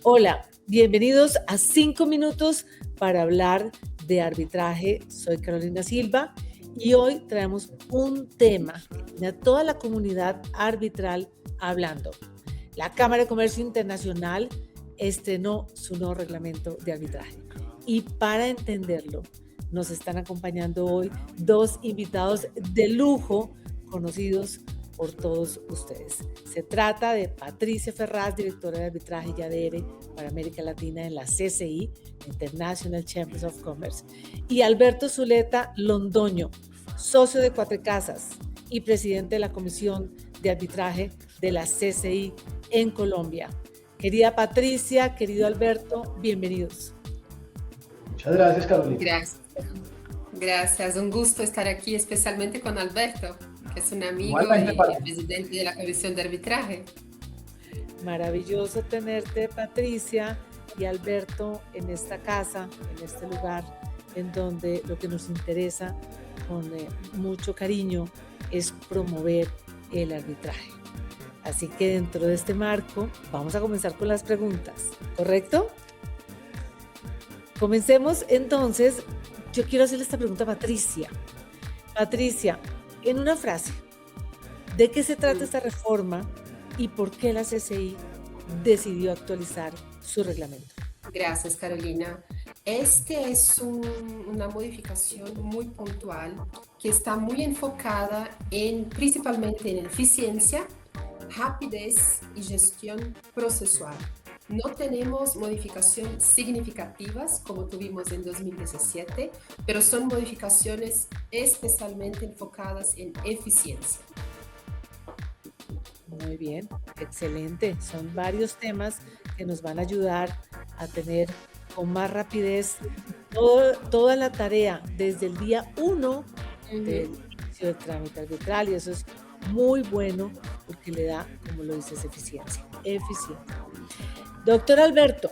Hola, bienvenidos a 5 minutos para hablar de arbitraje. Soy Carolina Silva y hoy traemos un tema que tiene a toda la comunidad arbitral hablando. La Cámara de Comercio Internacional estrenó su nuevo reglamento de arbitraje y para entenderlo nos están acompañando hoy dos invitados de lujo conocidos por todos ustedes. Se trata de Patricia Ferraz, directora de arbitraje y ADR para América Latina en la CCI, International Chambers of Commerce, y Alberto Zuleta Londoño, socio de Cuatro Casas y presidente de la Comisión de Arbitraje de la CCI en Colombia. Querida Patricia, querido Alberto, bienvenidos. Muchas gracias, Carolina. Gracias, un gusto estar aquí, especialmente con Alberto, que es un amigo y presidente de la Comisión de Arbitraje. Maravilloso tenerte, Patricia y Alberto, en esta casa, en este lugar, en donde lo que nos interesa con mucho cariño es promover el arbitraje. Así que dentro de este marco vamos a comenzar con las preguntas, ¿correcto? Comencemos entonces. Yo quiero hacerle esta pregunta a Patricia. Patricia, en una frase, ¿de qué se trata esta reforma y por qué la CCI decidió actualizar su reglamento? Gracias, Carolina. Este es una modificación muy puntual que está muy enfocada principalmente en eficiencia, rapidez y gestión procesual. No tenemos modificaciones significativas como tuvimos en 2017, pero son modificaciones especialmente enfocadas en eficiencia. Muy bien, excelente. Son varios temas que nos van a ayudar a tener con más rapidez toda la tarea desde el día 1 del inicio del trámite arbitral, y eso es muy bueno porque le da, como lo dices, eficiencia. Doctor Alberto,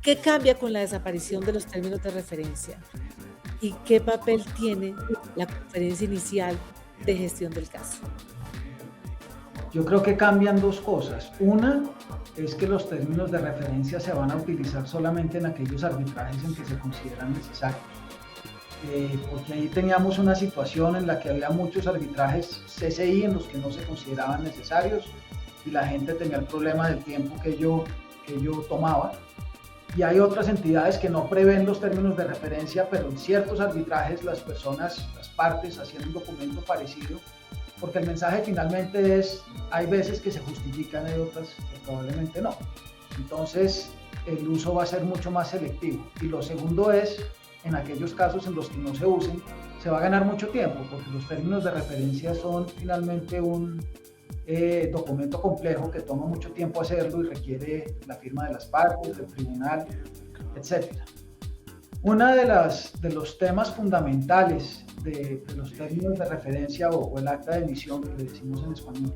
¿qué cambia con la desaparición de los términos de referencia? ¿Y qué papel tiene la conferencia inicial de gestión del caso? Yo creo que cambian dos cosas. Una es que los términos de referencia se van a utilizar solamente en aquellos arbitrajes en que se consideran necesarios. Porque ahí teníamos una situación en la que había muchos arbitrajes CCI en los que no se consideraban necesarios y la gente tenía el problema del tiempo que yo tomaba. Y hay otras entidades que no prevén los términos de referencia, pero en ciertos arbitrajes las partes hacían un documento parecido, porque el mensaje finalmente es, hay veces que se justifican y otras que probablemente no. Entonces el uso va a ser mucho más selectivo. Y lo segundo es, en aquellos casos en los que no se usen, se va a ganar mucho tiempo, porque los términos de referencia son finalmente un documento complejo que toma mucho tiempo hacerlo y requiere la firma de las partes, del tribunal, etc. Uno de los temas fundamentales de los términos de referencia o el acta de emisión, que le decimos en español,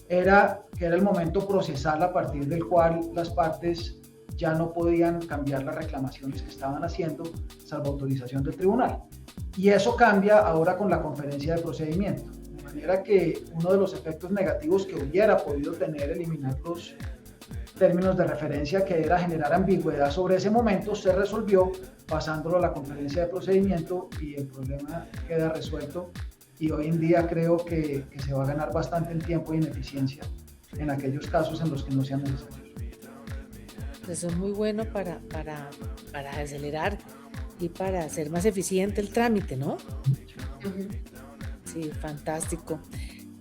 era el momento procesal a partir del cual las partes ya no podían cambiar las reclamaciones que estaban haciendo, salvo autorización del tribunal. Y eso cambia ahora con la conferencia de procedimiento. De manera que uno de los efectos negativos que hubiera podido tener eliminar los términos de referencia, que era generar ambigüedad sobre ese momento, se resolvió pasándolo a la conferencia de procedimiento y el problema queda resuelto. Y hoy en día creo que se va a ganar bastante en tiempo y en eficiencia en aquellos casos en los que no sean necesarios. Eso es muy bueno para acelerar y para hacer más eficiente el trámite, ¿no? Sí, fantástico.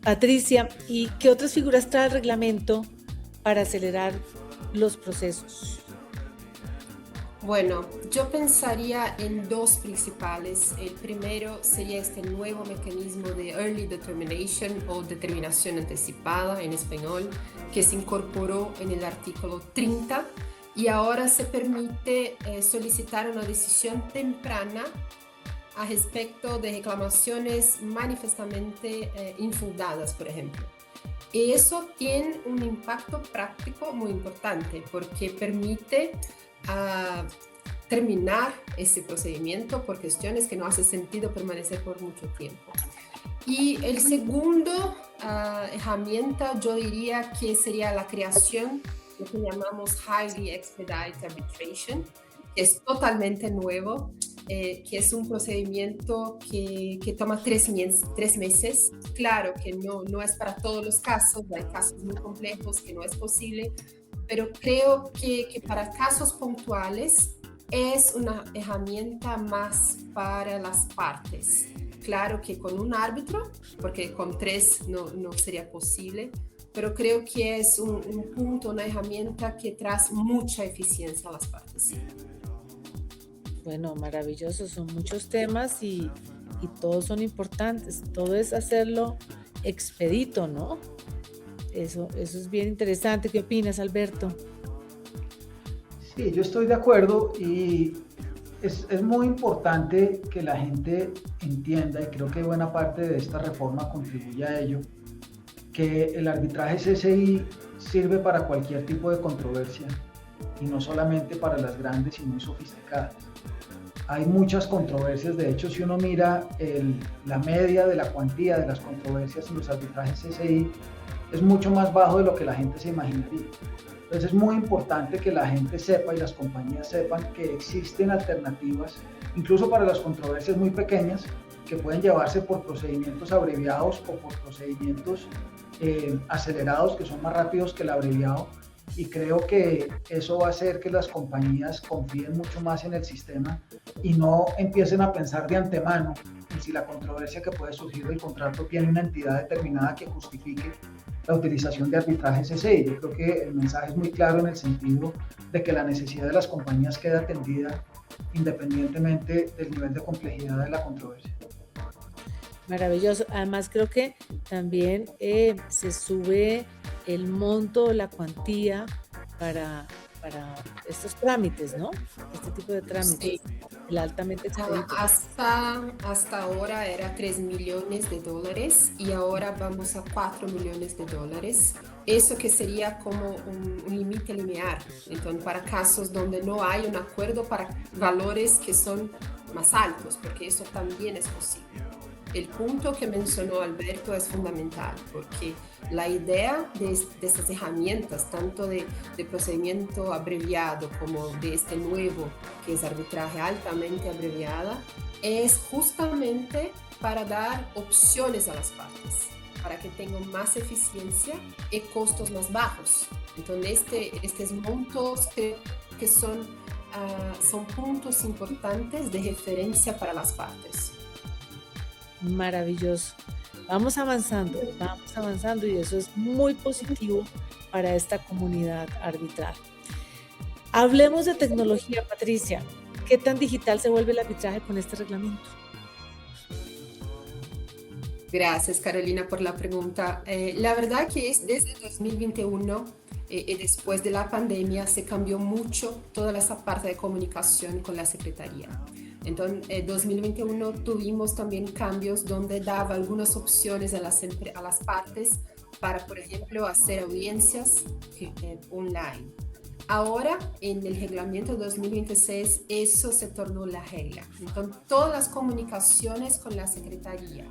Patricia, ¿y qué otras figuras trae el reglamento para acelerar los procesos? Bueno, yo pensaría en dos principales. El primero sería este nuevo mecanismo de Early Determination o determinación anticipada en español, que se incorporó en el artículo 30 y ahora se permite solicitar una decisión temprana a respecto de reclamaciones manifestamente infundadas, por ejemplo. Y eso tiene un impacto práctico muy importante porque permite terminar ese procedimiento por cuestiones que no hace sentido permanecer por mucho tiempo. Y el segundo herramienta, yo diría que sería la creación lo que llamamos Highly Expedited Arbitration, que es totalmente nuevo, que es un procedimiento que toma 3 meses. Claro que no es para todos los casos, hay casos muy complejos que no es posible, pero creo que para casos puntuales es una herramienta más para las partes. Claro que con un árbitro, porque con 3 no sería posible, pero creo que es un punto, una herramienta que trae mucha eficiencia a las partes. Bueno, maravilloso, son muchos temas y todos son importantes. Todo es hacerlo expedito, ¿no? Eso es bien interesante. ¿Qué opinas, Alberto? Sí, yo estoy de acuerdo y es muy importante que la gente entienda, y creo que buena parte de esta reforma contribuye a ello, que el arbitraje CCI sirve para cualquier tipo de controversia y no solamente para las grandes y muy sofisticadas. Hay muchas controversias, de hecho, si uno mira la media de la cuantía de las controversias en los arbitrajes CCI, es mucho más bajo de lo que la gente se imaginaría. Entonces es muy importante que la gente sepa y las compañías sepan que existen alternativas, incluso para las controversias muy pequeñas, que pueden llevarse por procedimientos abreviados o por procedimientos acelerados, que son más rápidos que el abreviado. Y creo que eso va a hacer que las compañías confíen mucho más en el sistema y no empiecen a pensar de antemano en si la controversia que puede surgir del contrato tiene una entidad determinada que justifique la utilización de arbitraje CCI. Yo creo que el mensaje es muy claro en el sentido de que la necesidad de las compañías queda atendida independientemente del nivel de complejidad de la controversia. Maravilloso. Además, creo que también se sube el monto, la cuantía para estos trámites, ¿no? Este tipo de trámites. Sí. El altamente expedito. Hasta ahora era $3 millones y ahora vamos a $4 millones. Eso que sería como un límite lineal. Entonces, para casos donde no hay un acuerdo para valores que son más altos, porque eso también es posible. El punto que mencionó Alberto es fundamental, porque la idea de estas herramientas, tanto de procedimiento abreviado como de este nuevo, que es arbitraje altamente abreviada, es justamente para dar opciones a las partes, para que tengan más eficiencia y costos más bajos. Entonces, estos montos que son puntos importantes de referencia para las partes. Maravilloso. Vamos avanzando y eso es muy positivo para esta comunidad arbitral. Hablemos de tecnología, Patricia. ¿Qué tan digital se vuelve el arbitraje con este reglamento? Gracias, Carolina, por la pregunta. La verdad que es desde 2021 y después de la pandemia se cambió mucho toda esa parte de comunicación con la Secretaría. Entonces, en 2021 tuvimos también cambios donde daba algunas opciones a las partes para, por ejemplo, hacer audiencias online. Ahora, en el reglamento 2026, eso se tornó la regla. Entonces, todas las comunicaciones con la Secretaría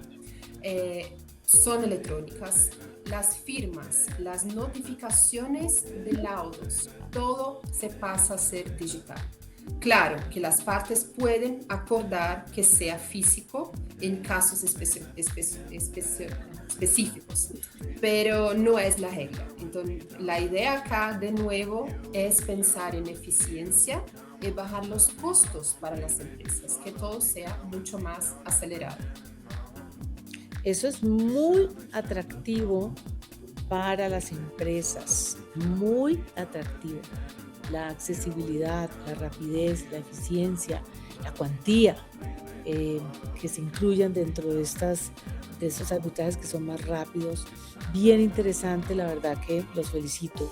son electrónicas. Las firmas, las notificaciones de laudos, todo se pasa a ser digital. Claro que las partes pueden acordar que sea físico en casos específicos, pero no es la regla. Entonces, la idea acá, de nuevo, es pensar en eficiencia y bajar los costos para las empresas, que todo sea mucho más acelerado. Eso es muy atractivo para las empresas, muy atractivo. La accesibilidad, la rapidez, la eficiencia, la cuantía que se incluyan dentro de estos arbitrajes que son más rápidos. Bien interesante, la verdad que los felicito.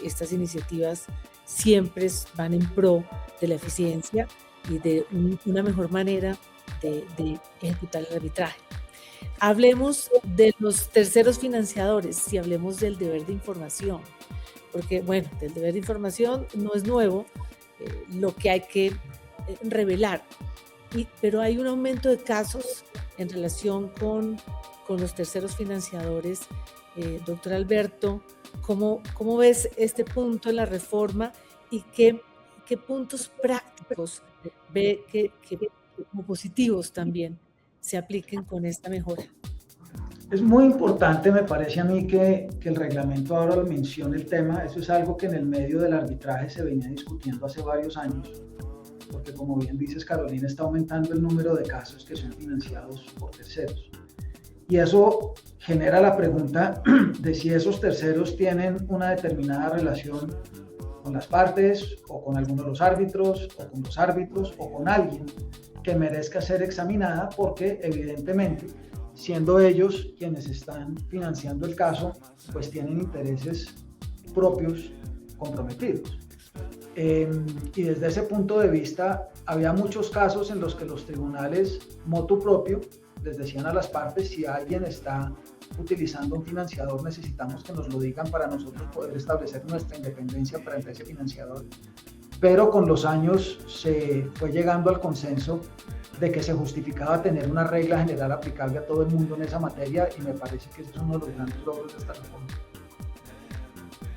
Estas iniciativas siempre van en pro de la eficiencia y de una mejor manera de ejecutar el arbitraje. Hablemos de los terceros financiadores y hablemos del deber de información. Porque, bueno, el deber de información no es nuevo, lo que hay que revelar, pero hay un aumento de casos en relación con con los terceros financiadores. Doctor Alberto, ¿cómo ves este punto en la reforma y qué puntos prácticos ve que como positivos también se apliquen con esta mejora? Es muy importante, me parece a mí, que el reglamento ahora lo mencione el tema. Eso es algo que en el medio del arbitraje se venía discutiendo hace varios años, porque como bien dices, Carolina, está aumentando el número de casos que son financiados por terceros. Y eso genera la pregunta de si esos terceros tienen una determinada relación con las partes, o con alguno de los árbitros, o con los árbitros, o con alguien que merezca ser examinada, porque evidentemente, siendo ellos quienes están financiando el caso, pues tienen intereses propios comprometidos. Y desde ese punto de vista, había muchos casos en los que los tribunales, motu propio, les decían a las partes: si alguien está utilizando un financiador, necesitamos que nos lo digan para nosotros poder establecer nuestra independencia frente a ese financiador. Pero con los años se fue llegando al consenso de que se justificaba tener una regla general aplicable a todo el mundo en esa materia, y me parece que ese es uno de los grandes logros de esta reforma.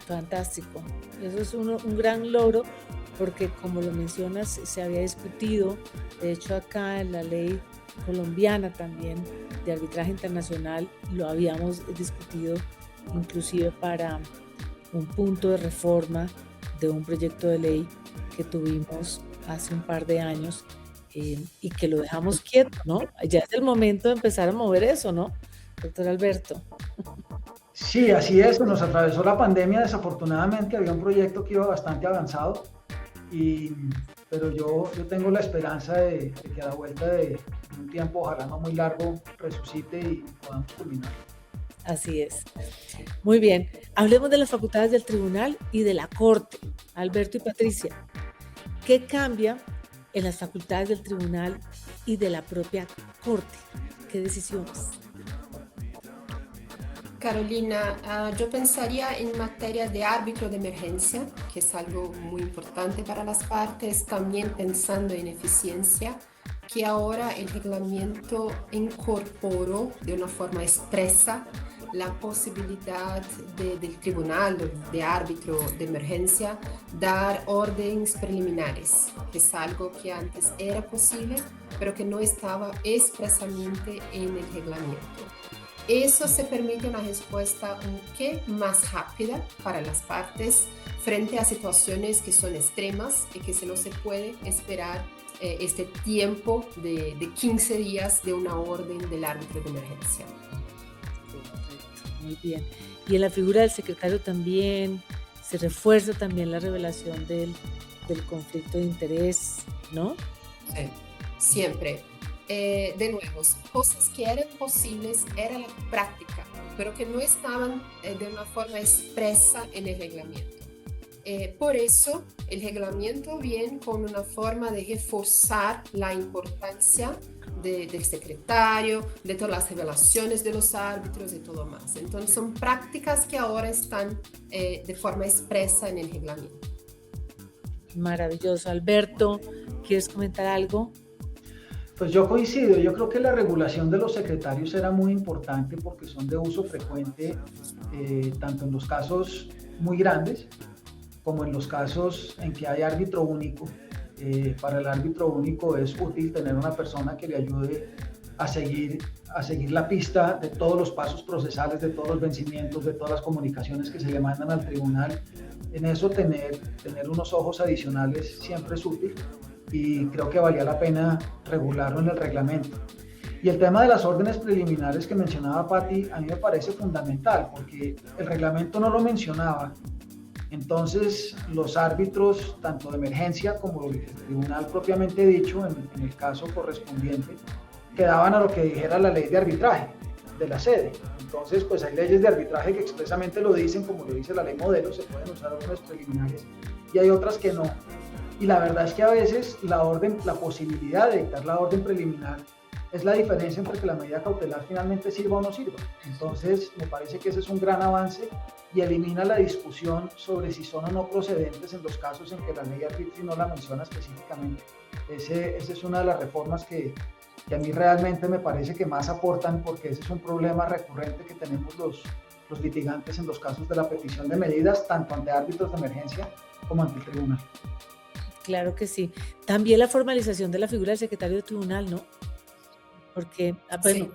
Fantástico. Eso es un gran logro, porque como lo mencionas, se había discutido, de hecho acá en la ley colombiana también de arbitraje internacional lo habíamos discutido, inclusive para un punto de reforma de un proyecto de ley que tuvimos hace un par de años, y que lo dejamos quieto, ¿no? Ya es el momento de empezar a mover eso, ¿no, doctor Alberto? Sí, así es. Nos atravesó la pandemia, desafortunadamente. Había un proyecto que iba bastante avanzado, pero yo tengo la esperanza de que a la vuelta de un tiempo, ojalá no muy largo, resucite y podamos culminar. Así es. Muy bien. Hablemos de las facultades del tribunal y de la Corte. Alberto y Patricia, ¿qué cambia en las facultades del tribunal y de la propia Corte? ¿Qué decisiones? Carolina, yo pensaría en materia de árbitro de emergencia, que es algo muy importante para las partes, también pensando en eficiencia, que ahora el reglamento incorporó de una forma expresa la posibilidad del tribunal de árbitro de emergencia dar órdenes preliminares, que es algo que antes era posible, pero que no estaba expresamente en el reglamento. Eso se permite una respuesta un poco más rápida para las partes frente a situaciones que son extremas y que no se puede esperar este tiempo de 15 días de una orden del árbitro de emergencia. Muy bien. Y en la figura del secretario también se refuerza también la revelación del conflicto de interés, ¿no? Sí, siempre. De nuevo, cosas que eran posibles, era la práctica, pero que no estaban de una forma expresa en el reglamento. Por eso, el reglamento viene con una forma de reforzar la importancia del secretario, de todas las revelaciones de los árbitros, de todo más. Entonces, son prácticas que ahora están de forma expresa en el reglamento. Maravilloso. Alberto, ¿quieres comentar algo? Pues yo coincido. Yo creo que la regulación de los secretarios era muy importante porque son de uso frecuente, tanto en los casos muy grandes como en los casos en que hay árbitro único. Para el árbitro único es útil tener una persona que le ayude a seguir la pista de todos los pasos procesales, de todos los vencimientos, de todas las comunicaciones que se le mandan al tribunal. En eso tener unos ojos adicionales siempre es útil, y creo que valía la pena regularlo en el reglamento. Y el tema de las órdenes preliminares que mencionaba Patti, a mí me parece fundamental, porque el reglamento no lo mencionaba. Entonces, los árbitros, tanto de emergencia como el tribunal propiamente dicho, en el caso correspondiente, quedaban a lo que dijera la ley de arbitraje de la sede. Entonces, pues hay leyes de arbitraje que expresamente lo dicen, como lo dice la ley modelo, se pueden usar órdenes preliminares, y hay otras que no. Y la verdad es que a veces la posibilidad de dictar la orden preliminar es la diferencia entre que la medida cautelar finalmente sirva o no sirva. Entonces, me parece que ese es un gran avance y elimina la discusión sobre si son o no procedentes en los casos en que la ley arbitrio no la menciona específicamente. Esa es una de las reformas que que a mí realmente me parece que más aportan, porque ese es un problema recurrente que tenemos los litigantes en los casos de la petición de medidas, tanto ante árbitros de emergencia como ante el tribunal. Claro que sí. También la formalización de la figura del secretario de tribunal, ¿no? Porque, bueno,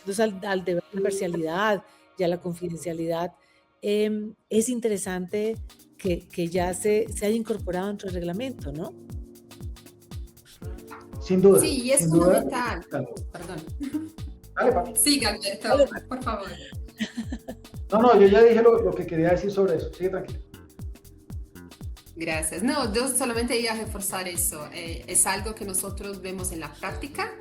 sí, al deber de imparcialidad y a la confidencialidad, es interesante que ya se haya incorporado dentro del reglamento, ¿no? Sin duda. Sí, y es fundamental. Perdón. Dale, papi. Siga, Alberto, por favor. No, yo ya dije lo que quería decir sobre eso. Sigue tranquilo. Gracias. No, yo solamente iba a reforzar eso. Es algo que nosotros vemos en la práctica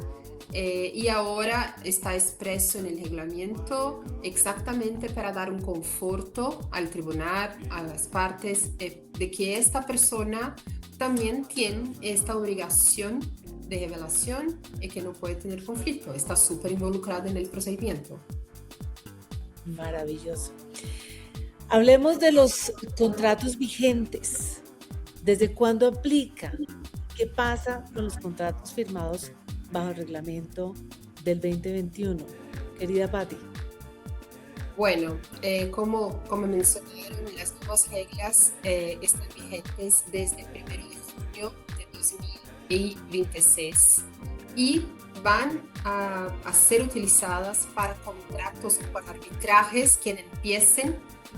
y ahora está expreso en el reglamento exactamente para dar un conforto al tribunal, a las partes, de que esta persona también tiene esta obligación de revelación y que no puede tener conflicto. Está súper involucrada en el procedimiento. Maravilloso. Hablemos de los contratos vigentes. ¿Desde cuándo aplica? ¿Qué pasa con los contratos firmados bajo el reglamento del 2021? Querida Patti. Bueno, como mencionaron, las nuevas reglas están vigentes desde el 1 de junio de 2026 y van a ser utilizadas para contratos o para arbitrajes que empiecen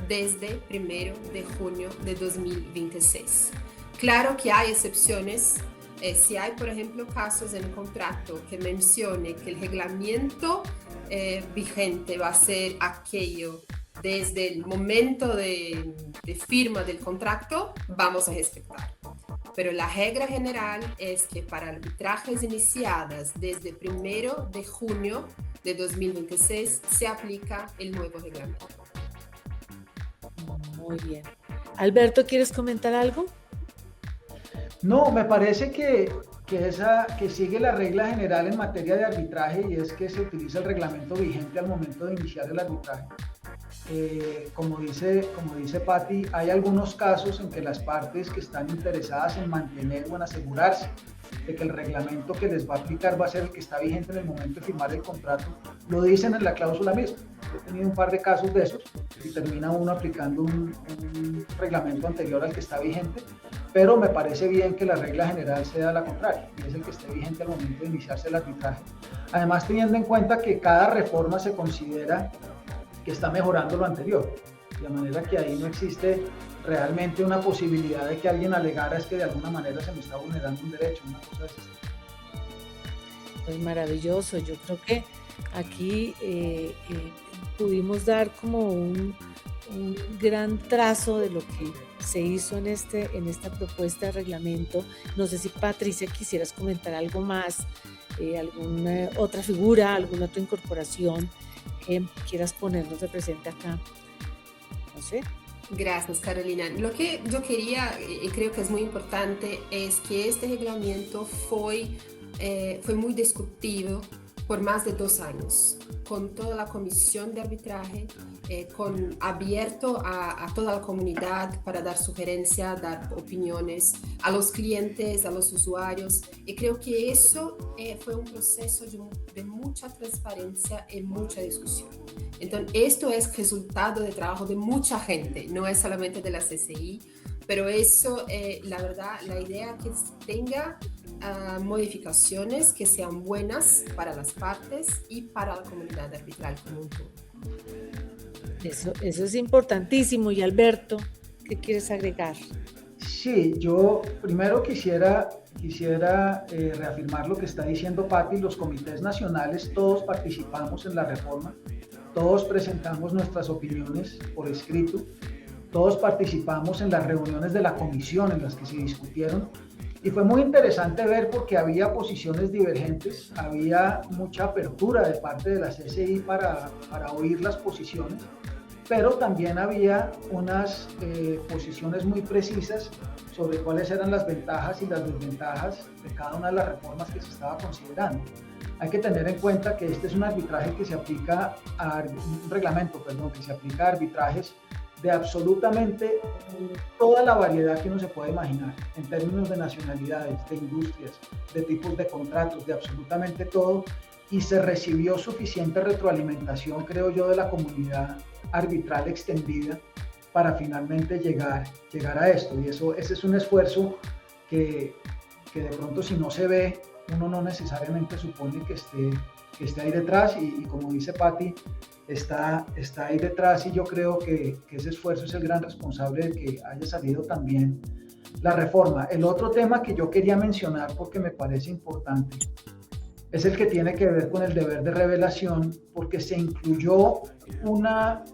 desde 1 de junio de 2026. Claro que hay excepciones. Si hay, por ejemplo, casos en el contrato que mencione que el reglamento vigente va a ser aquello desde el momento de firma del contrato, vamos a respetar. Pero la regla general es que para arbitrajes iniciadas desde 1 de junio de 2026 se aplica el nuevo reglamento. Muy bien. Alberto, ¿quieres comentar algo? No, me parece que sigue la regla general en materia de arbitraje, y es que se utiliza el reglamento vigente al momento de iniciar el arbitraje. Como dice Patti, hay algunos casos en que las partes que están interesadas en mantener o en asegurarse de que el reglamento que les va a aplicar va a ser el que está vigente en el momento de firmar el contrato, lo dicen en la cláusula misma. He tenido un par de casos de esos y termina uno aplicando un reglamento anterior al que está vigente, pero me parece bien que la regla general sea la contraria, y es el que esté vigente al momento de iniciarse el arbitraje. Además, teniendo en cuenta que cada reforma se considera que está mejorando lo anterior, de manera que ahí no existe realmente una posibilidad de que alguien alegara es que de alguna manera se me está vulnerando un derecho, una cosa de ese estilo. Pues maravilloso. Yo creo que aquí pudimos dar como un gran trazo de lo que se hizo en esta propuesta de reglamento. No sé si, Patricia, quisieras comentar algo más, alguna otra figura, alguna otra incorporación que quieras ponernos de presente acá. No sé. Gracias, Carolina. Lo que yo quería, y creo que es muy importante, es que este reglamento fue muy discutido por más de 2 años, con toda la comisión de arbitraje, abierto a toda la comunidad para dar sugerencias, dar opiniones a los clientes, a los usuarios. Y creo que eso fue un proceso de mucha transparencia y mucha discusión. Entonces, esto es resultado de trabajo de mucha gente, no es solamente de la CCI, pero eso, la verdad, la idea es que tenga modificaciones que sean buenas para las partes y para la comunidad arbitral como un todo. Eso es importantísimo. Y Alberto, ¿qué quieres agregar? Sí, yo primero quisiera reafirmar lo que está diciendo Patti. Los comités nacionales, todos participamos en la reforma, todos presentamos nuestras opiniones por escrito, todos participamos en las reuniones de la comisión en las que se discutieron, y fue muy interesante ver porque había posiciones divergentes, había mucha apertura de parte de la CCI para oír las posiciones, pero también había unas posiciones muy precisas sobre cuáles eran las ventajas y las desventajas de cada una de las reformas que se estaba considerando. Hay que tener en cuenta que este es un arbitraje que se aplica un reglamento, que se aplica a arbitrajes de absolutamente toda la variedad que uno se puede imaginar, en términos de nacionalidades, de industrias, de tipos de contratos, de absolutamente todo, y se recibió suficiente retroalimentación, creo yo, de la comunidad arbitral extendida para finalmente llegar a esto. Y ese es un esfuerzo que de pronto, si no se ve, uno no necesariamente supone que esté ahí detrás, y como dice Patti, está ahí detrás, y yo creo que ese esfuerzo es el gran responsable de que haya salido también la reforma. El otro tema que yo quería mencionar, porque me parece importante, es el que tiene que ver con el deber de revelación, porque se incluyó una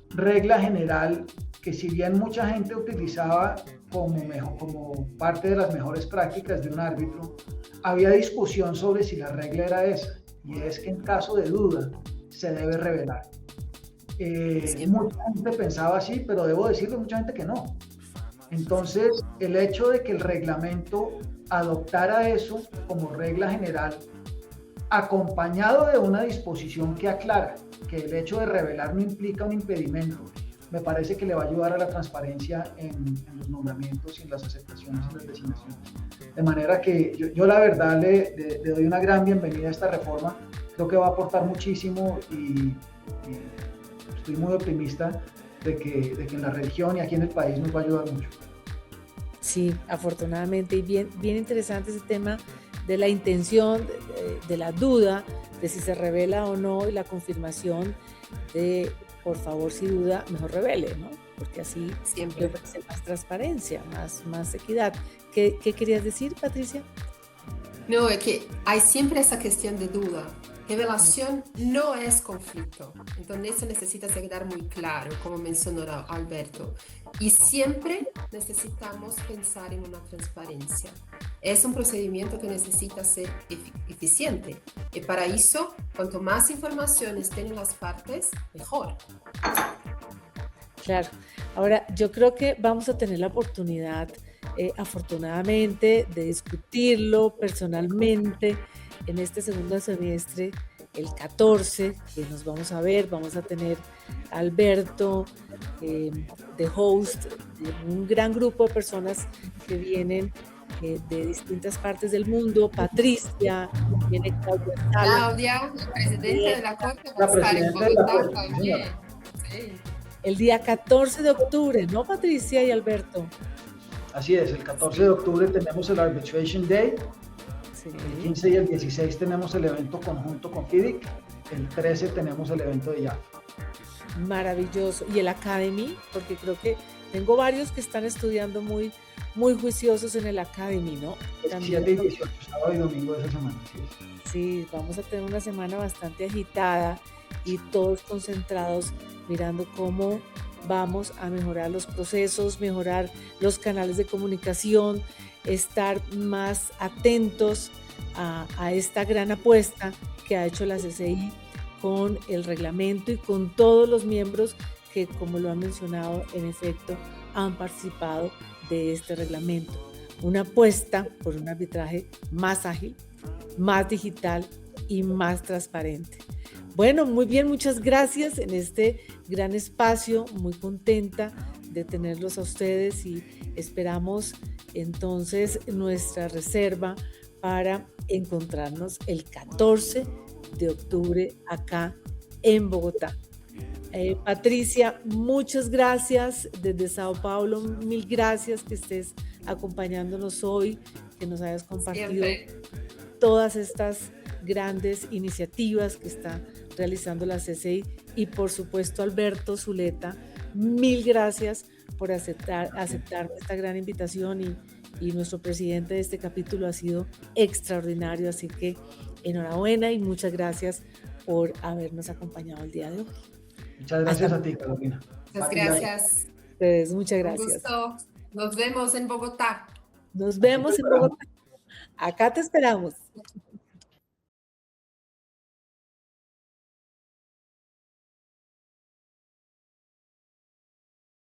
regla general que, si bien mucha gente utilizaba como parte de las mejores prácticas de un árbitro, había discusión sobre si la regla era esa, y es que en caso de duda se debe revelar. Mucha gente pensaba así, pero debo decirle mucha gente que no. Entonces, el hecho de que el reglamento adoptara eso como regla general, acompañado de una disposición que aclara que el hecho de revelar no implica un impedimento, me parece que le va a ayudar a la transparencia en los nombramientos y en las aceptaciones y las designaciones. De manera que yo la verdad le doy una gran bienvenida a esta reforma. Creo que va a aportar muchísimo, y estoy muy optimista de que en la región y aquí en el país nos va a ayudar mucho. Sí, afortunadamente, y bien interesante ese tema de la intención, de la duda de si se revela o no, y la confirmación de, por favor, si duda, mejor revele, ¿no? Porque así siempre ofrece más transparencia, más equidad. ¿Qué querías decir, Patricia? No, es que hay siempre esa cuestión de duda. Revelación no es conflicto. Entonces eso necesita quedar muy claro, como mencionó Alberto. Y siempre necesitamos pensar en una transparencia. Es un procedimiento que necesita ser eficiente. Y para eso, cuanto más informaciones tienen las partes, mejor. Claro. Ahora, yo creo que vamos a tener la oportunidad, afortunadamente, de discutirlo personalmente en este segundo semestre, el 14, que nos vamos a ver. Vamos a tener a Alberto de host, de un gran grupo de personas que vienen de distintas partes del mundo. Patricia, viene Claudia, presidenta de la Corte, va a estar en Bogotá también. Sí. El día 14 de octubre, ¿no, Patricia y Alberto? Así es, el 14 de octubre tenemos el Arbitration Day. Sí. El 15 y el 16 tenemos el evento conjunto con FIDIC. El 13 tenemos el evento de IAF. Maravilloso. ¿Y el Academy? Porque creo que tengo varios que están estudiando muy juiciosos en el Academy, ¿no? El 7 y 18, sábado y domingo de esa semana. Sí, vamos a tener una semana bastante agitada, y todos concentrados mirando cómo vamos a mejorar los procesos, mejorar los canales de comunicación, estar más atentos a esta gran apuesta que ha hecho la CCI con el reglamento y con todos los miembros que, como lo han mencionado, en efecto, han participado de este reglamento. Una apuesta por un arbitraje más ágil, más digital y más transparente. Bueno, muy bien, muchas gracias en este gran espacio, muy contenta de tenerlos a ustedes, y esperamos entonces nuestra reserva para encontrarnos el 14 de octubre acá en Bogotá. Patricia, muchas gracias desde Sao Paulo, mil gracias que estés acompañándonos hoy, que nos hayas compartido todas estas grandes iniciativas que está realizando la CCI, y por supuesto Alberto Zuleta, mil gracias por aceptar esta gran invitación, y nuestro presidente de este capítulo ha sido extraordinario, así que enhorabuena y muchas gracias por habernos acompañado el día de hoy. Muchas gracias a ti, Carolina. Muchas gracias. Muchas gracias. Un gusto. Nos vemos en Bogotá. Nos vemos en Bogotá. Acá te esperamos.